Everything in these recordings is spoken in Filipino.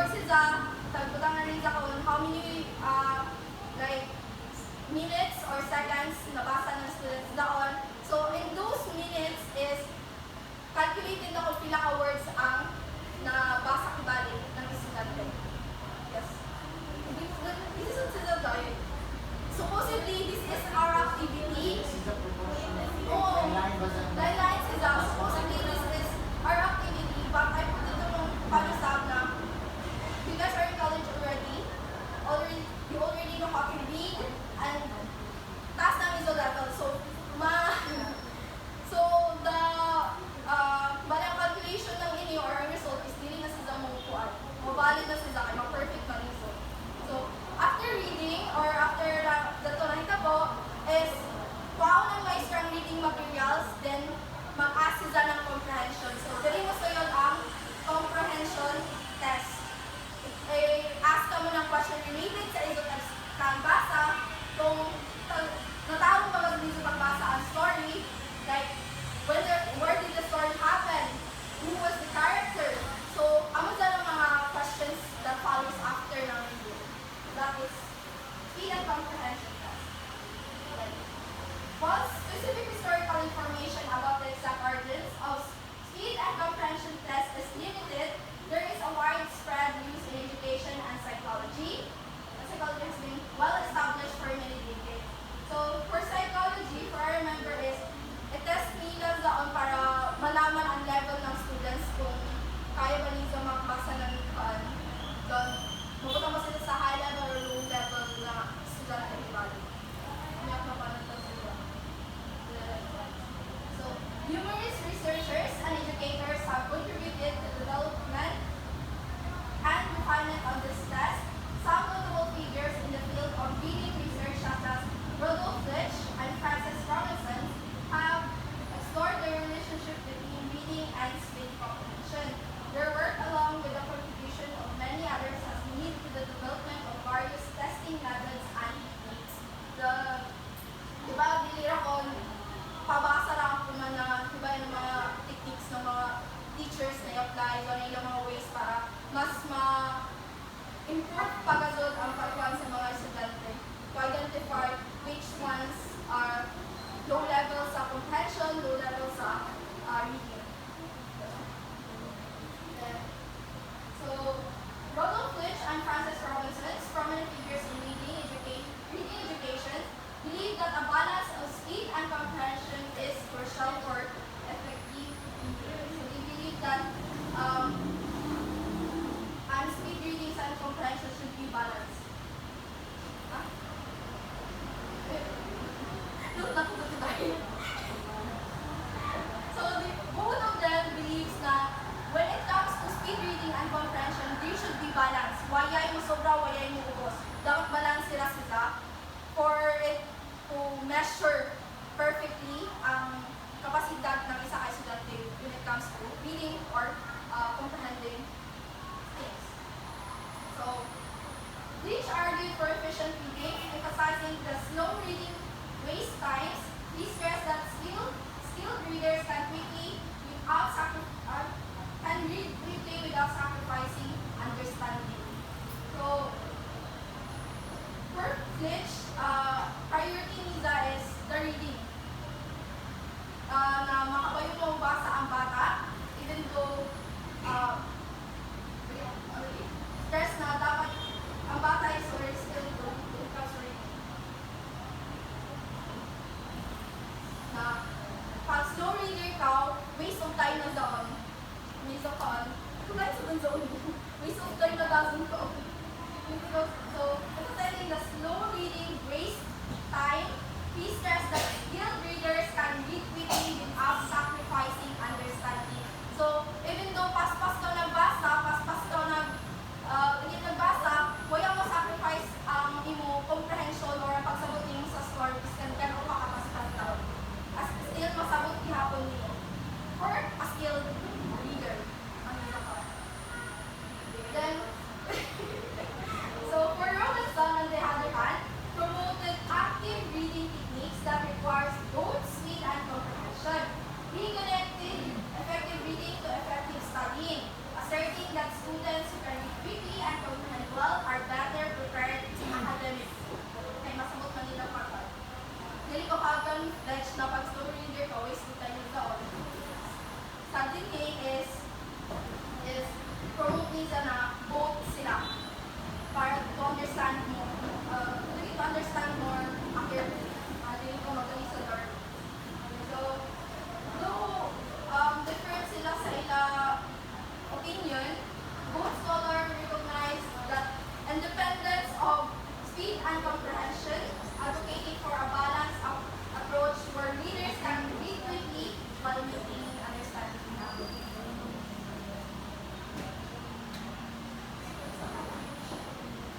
report siya, tagputang na rin sa kung how many like minutes or seconds nabasa ng students doon. So in those minutes is calculated na kung pila ka words ang nabasa kibali ng estudyante. Yes. This is considered tayo. Supposedly, this is our activity. Oh, deadline is supposedly this is our activity, but I put it on panasab na you guys are in college already. You already know how to read and taas ng ISO level. So the balang calculation ng inyo or result is dili na sa mong kuan. Mabalid na sa kay perfect na result. So after reading or after the tonahita po is wow ng may strong reading materials, then mag-ask siya ng comprehension. So dili mo sa yun ang comprehension test. Ask ka mo ng question related sa isot kang basa, kung natawag pa ba sa pagbasa ang story, like where did the story happen? Who was the character? So, amo dyan ang mga questions that follows after ng review. That is speed and comprehension test. Once specific historical information about the exact origins of speed and comprehension test is limited, there is a widespread use in education and psychology. Psychology has been well established for many decades. So, for psychology, for I remember is i-test nila doon para malaman ang level ng students kung kaya ba nila makabasa ng doon. Mabuta ba sila sa high level or low level na student everybody. Umiyak na pa nito sila. So, numerous researchers and educators have contributed to the development and refinement of this test. Some notable figures in the field of reading research such as Rudolf Litch and Francis Robinson have explored the relationship between reading and speed comprehension. Their work, along with the contribution of many others, has led to the development of various testing methods and techniques. Diba, dilira ko, pabasa lang ako na diba, yung mga techniques ng mga teachers na i-apply, doon yung mga ways para mas improve pagazod ang pagkuhan sa mga estudyante to identify which ones are low level sa comprehension, low level sa reading. So, Rudolf Litch and Francis Robinson, prominent figures in reading education, believe that a balance of speed and comprehension is crucial for effective reading. So, they believe that and speed reading and comprehension should be balanced. So both of them believes na when it comes to speed reading and comprehension, they should be balanced. Wayay mo sobra, wayay mo ubos. Dapat balance sila for it to measure perfectly ang kapasidad ng isa estudyante when it comes to reading or comprehending things. So, Litch argued for efficient reading, emphasizing the slow reading waste times. He stressed that skilled readers can read quickly without sacrificing understanding. So, for Litch, priority nila is the reading. Na makabayo mo basa ang bata, even though stress na dapat ang bata is already still good when it comes to reading. Na pag slow reader ka, waste of time na doon. Waste of time. Kaya sa dun zone. Waste of time na doon ko. So, emphasizing the slow reading waste time, he stressed that skilled readers can read quickly without sacrificing understanding. So, even though paspas ka nagbasa, paspas ka nagbasa, wala mo sacrifice ang imo comprehension or ang pagsabot mo sa story kasi gano'n ka kapaspas ka. As still, masabot gihapon niyo. For a skilled reader. Then, so for Robinson, on the other hand, promoted active reading techniques that requires both speed and comprehension. minsan na both sila para to understand more, to understand more accurately. Dili ko magaling sa Lord. So, though different sila sa ila opinion, both scholars recognize that independence of speed and comprehension, advocating for a balanced approach where readers can read quickly while maintaining understanding.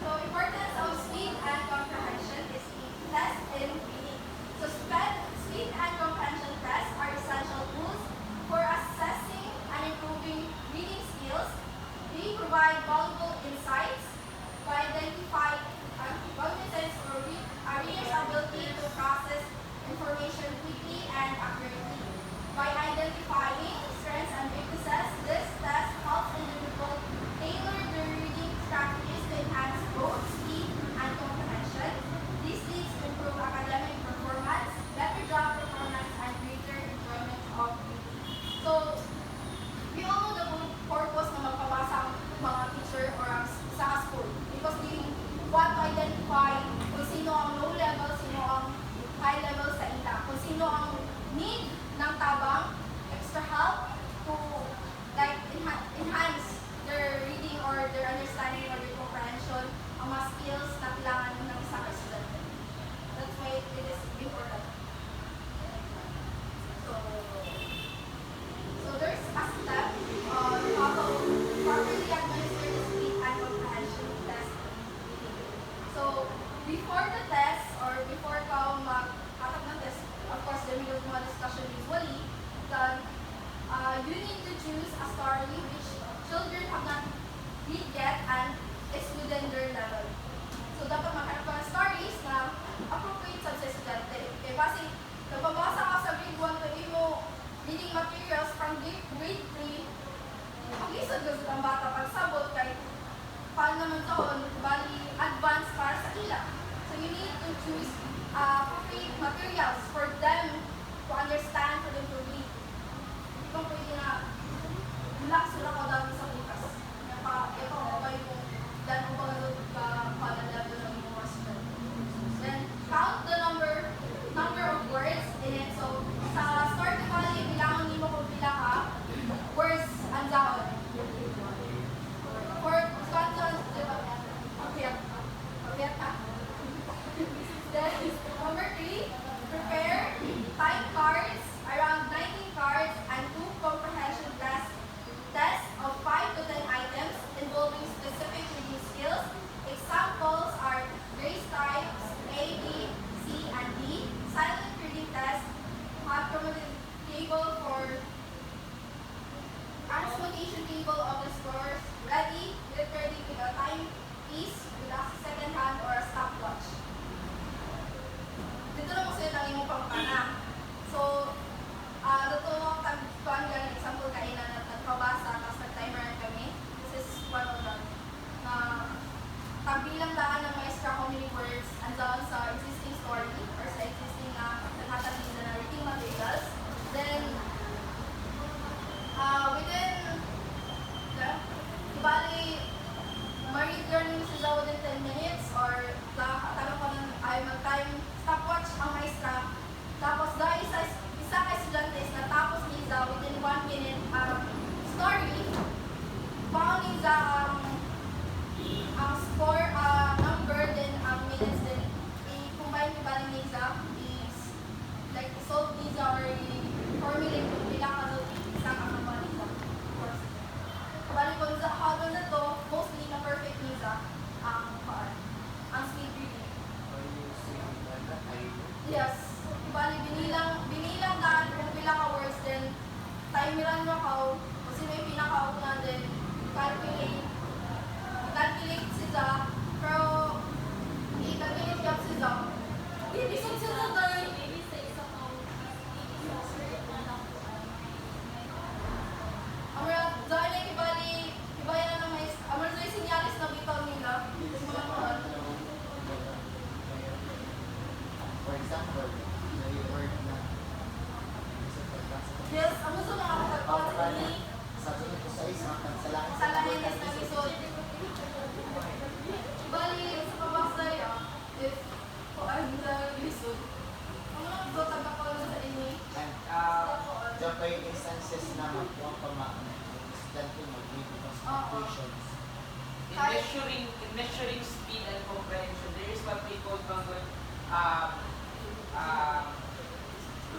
So, importance of speed and comprehension is a test in reading. So, speed and comprehension tests are essential tools for assessing and improving reading skills. They provide valuable insights by identifying or a reader's ability to process information quickly and accurately. By identifying strengths and weaknesses, this test helps individuals tailor their reading strategies to enhance both speed and comprehension. This leads to improved academic performance, better job performance, and greater enjoyment of reading. So, we all know the purpose na magpabasa ang mga teacher or ang sa school because we want to identify kung sino ang low level, sino ang high level sa ila, kung sino ang need ng tabang, extra help to like enhance their reading or their understanding or their comprehension, ang mga skills na kailangan ng isang estudyante. That's why it is important. So there's a step on how to properly administer the speed and comprehension test. So before the test or before ka mag-atap ng test, of course there will be more discussion usually, then you need to choose a story which children have not read yet and is within their level. So dapat maghanap ka ng stories na appropriate sa estudyante. Okay, kasi nababasa ka sa grade 1 to mo reading materials from grade 3, pag-isod ka sa bata pagsabot kahit paano naman doon, bali advance para sa ila. So you need to choose appropriate materials for them to understand, for them to read. Hindi kang pwede na relax sila ko dami sa bukas. Ito, okay kung dahil mo ba level ng mga student. Then, count the number of words in it. So, sa start ko pala, bilangan niyo kung pila ka words ang dahon. For Scotland, diba? Okay, ka. Then, number 3, prepare type cards, around 19 cards, and 2 comprehension tests of 5 to 10 items involving specific reading skills. Examples are grace types A, B, C, and D. Silent reading test, accommodating table for transmutation table of the scores. Ready, get ready with a timepiece with a second hand or a stopwatch. Dito na mo sila lang yung pangkana. So, dito tagpuan ganun, example kayo na nagpabasa, tapos nag-timer kami. This is one of them. Na tagbilang daan ng maestra how many words andaan sa existing story or sa existing naghatatid na reading materials. Then, within bali, ma-read learning siya within 10 minutes or tanong ko ng mag-time stopwatch ang maestra. Tapos dahil isa ka estudyante is natapos niya within 1 minute story, paano niya ang score number then ang minutes then i-combine niya bali niya is like solve niya or i-formulate kung pila ka doon isang ang bali niya. Bali kung sa how na to, mostly na perfect niya ang speed reading. Yes. Bali, binilang daan kung pila ka words, then timeran mo ka kung sino yung pinakauna, then calculate siya, pero i-calculate ka siya. Ibisog siya sa tayo. Amara, dahil ay ibaya na ng mais, amara dahil sinyalis na bitaw nila. For example, equations. In measuring speed and comprehension, there is what we call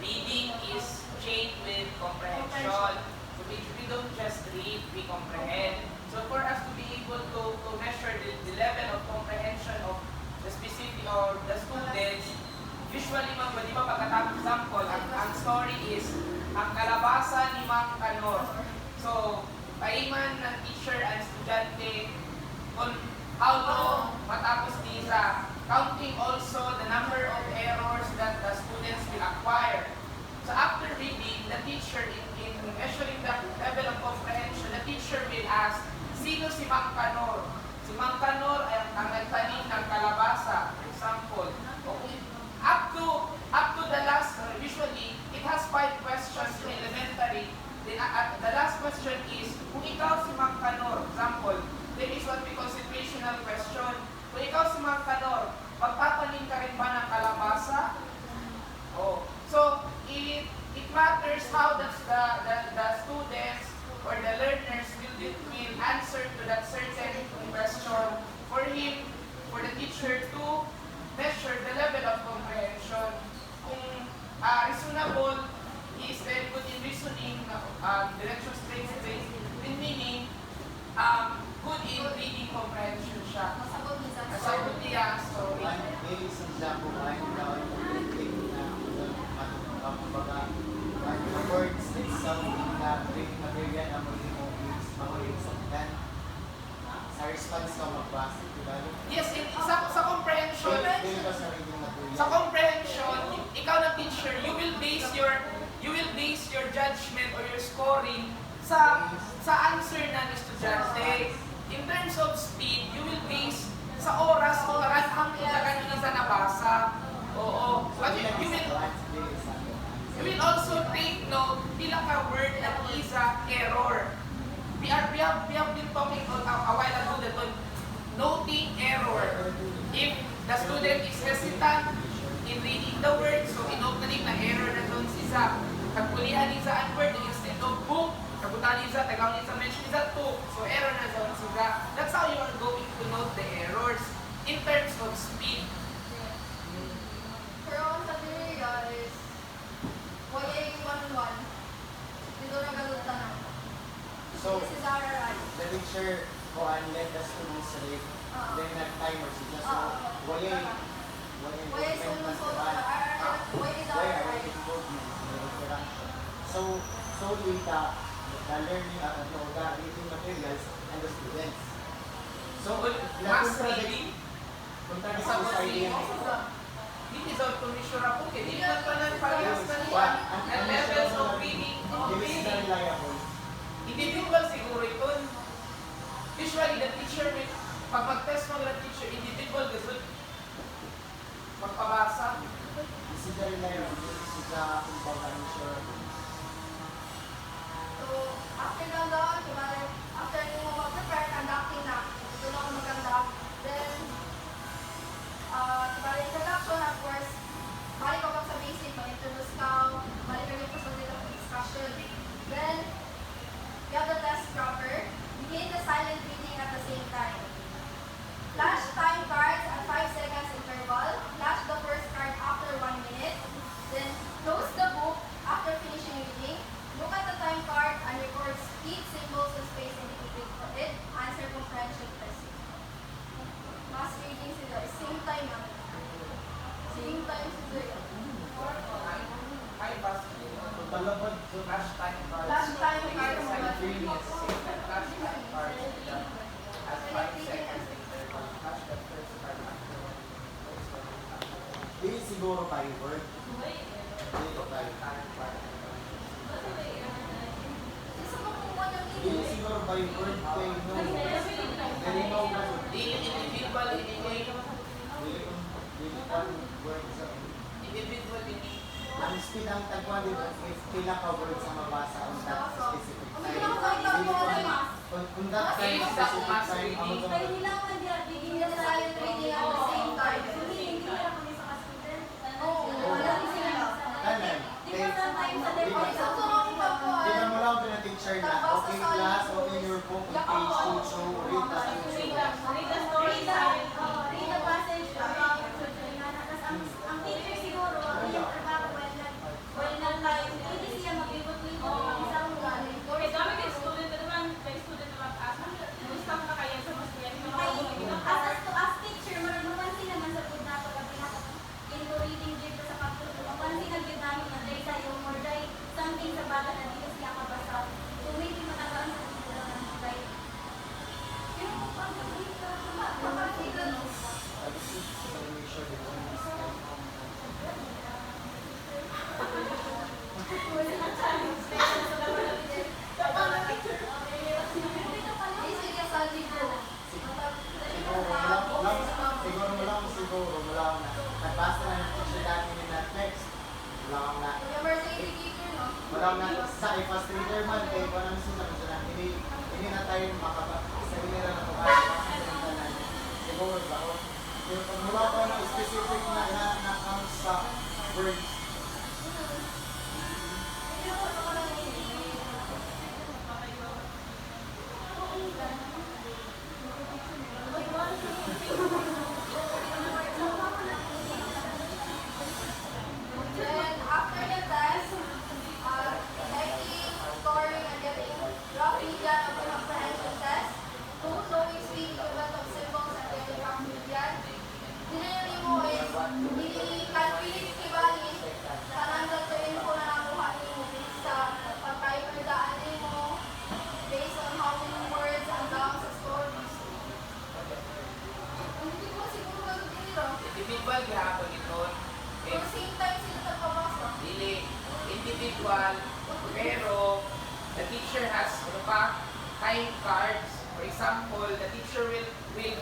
reading is chained with comprehension. So we don't just read, we comprehend. So for us to be able to measure the level of comprehension of the specific or the students, usually di ba pagkatapos example, ang story is ang kalabasa ni Mang Kanor. So, paiman ng teacher and estudyante on how long matapos nila, counting also the number of errors that the students will acquire. So after reading, the teacher in measuring the level of comprehension, the teacher will ask, sino si Mang Kanor? Si Mang Kanor ay ang nagtanim ng kalabasa, for example. Okay. Up to the last, usually, it has 5 questions in elementary. Then at the last question is, kung ikaw si Mang Kanor, example, there is what we call situational question. Kung ikaw si Mang Kanor, magtatanim ka rin ba ng kalabasa? Oh. So, it matters how the students or the learners will answer to that certain question for the teacher to measure the level of comprehension. Kung reasonable, he is very good in reasoning, direction straight, meaning good in reading comprehension siya. Masagot niya, sorry. Maybe some example, I'm now the words is something na reading material na mahuling saktan. Sa response ka magbasa, diba? Yes, sa comprehension, Sa reading material. sa comprehension, ikaw na teacher, you will base your judgment or your scoring sa answer ng estudyante. In terms of speed, you will base sa oras kung ang kung isa nabasa. Oo. But you will also take note pila ka word ng isa error. We have been talking a while ago that on noting error. If the student is hesitant in reading the word, so inote na error na doon sa kagpulihan niya sa word instead of book, kabutan niya tagaw niya sa mention niya to. So error na doon sa. That's how you are going to note the errors in terms of speed. Pero sa theory guys, wala yung 1-1. Dito na galutan na. So, This is our right. the teacher ko let the students read, then nag-timer siya. So, Wala is almost all wala is our right. So, solely the learning, the reading materials and the students. So, Mass reading, contract sa sa idea. Hindi sa commission ako, hindi naman pa ng parehas na niya. And levels of reading, This is not reliable. individual siguro ito. Usually, the teacher, pag mag-test mo ng teacher, individual, gusto magpabasa. This is the reliable. This is the insurable. So, after lang doon, after nyo mag-prepare, conducting na. Ito na ako mag-conduct. Then, introduction, of course, balik ko sa basic, mag-introduce ka, balik kami po sa discussion. Then, you have the test proper. Begin the silent reading at the same time. Flash time cards at 5 seconds interval. Flash the first card after 1 minute. Then, close the book after finishing reading. Look at the time card and record speed, symbols, and space indicated for it. Answer comprehension test. Mass reading sila. Same time na. Same time sila. Ay, bas. Talabad. Flash time card. Flash time card. Flash time card. At 5 seconds interval. Flash the first card after 1 minute. Hindi siguro tayo word. Hindi tayo. Isa mo kung ano Hindi siguro tayo word kayo no. Very no na. Individual, Word sa individual, ang speed ang tagpuan dito is pila ka word sa mabasa ang that specific time. Kung that time specific time, ang Begin the silent reading at the same time. Oo, wala din sila. kanan. Di ba sa time sa device? Sa tulong pa po. Tingnan mo lang pinatid teacher na open class, open your book on page 2 to read the teacher. Read the story read the passage about tapos ang teacher siguro, ang yung trabaho, well nag-live, pwede siya mag-libot-libot ng isang lugar. Okay, dami kay student naman, kay student naman asa. Gusto ka kaya sa mas yan, As teacher, mapansin naman sa food na pagkabi na into reading dito sa pagtuto. Mapansin na yun namin na dahil tayo more dahil something sa bata na dito siya kabasa. So maybe matagaan sa dito lang ng right. Yung pagkabi ka, mapansin na Make sure that you siguro wala na. Nagbasa na yung teacher dati ni na text. Wala na. Wala na sa fast reader man kay wala na sila kasi na hindi na tayo sa nila na mabasa siguro ba o pero pag wala pa ng specific na count sa words. Then after the test, checking, scoring, and getting rough median of the comprehension test, two knowing speaking equivalent of symbols and getting rough median. Dinili mo is, calculate kibali, kanang sa info na nakuha mo sa pagkaiperdaan mo based on how many words ang dami sa stories. Hindi ko siguro magdiniro. Individual gihapon ito. Pero same time sila nagpapasa. Dili individual, pero the teacher has ano pa, time cards. For example, the teacher will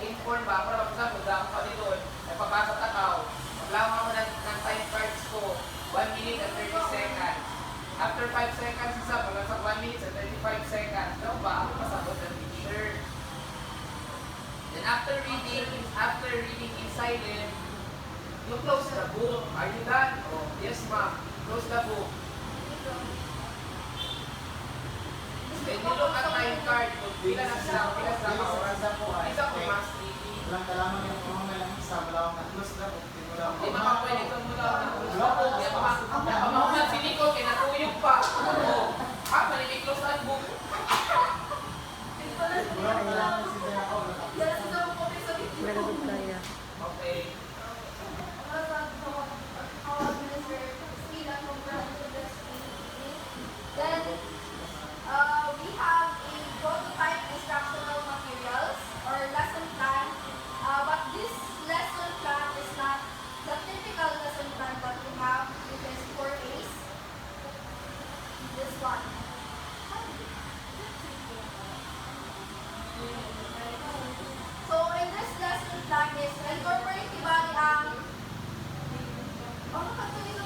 inform ba, para mag-example, daan pa dito, nagpapasa takaw. Maglaman ako ng time cards ko, 1 minute and 30 seconds. After 5 seconds, isa, pag sa 1 minute and 35 seconds, daw ba ako pasabot ng teacher? Then after reading in silence, you close the book. Are you done? Oh, yes ma'am. Close the book. Then you look at time card. Kung pila na sila oras. Isa ko mas Walang kalaman yung mga may lang isa, wala akong na-close na book. Di makapwede kang mula na close. Pamahuman sinikot, kinatuyog pa. Oo. May close ang book. Wala akong kalaman si Dena ako. Okay. Then, we have a prototype instructional materials or lesson plan. But this lesson plan is not the typical lesson plan that we have, which is 4 A's. This one. So, in this lesson plan is incorporate kibali ang ano ka ito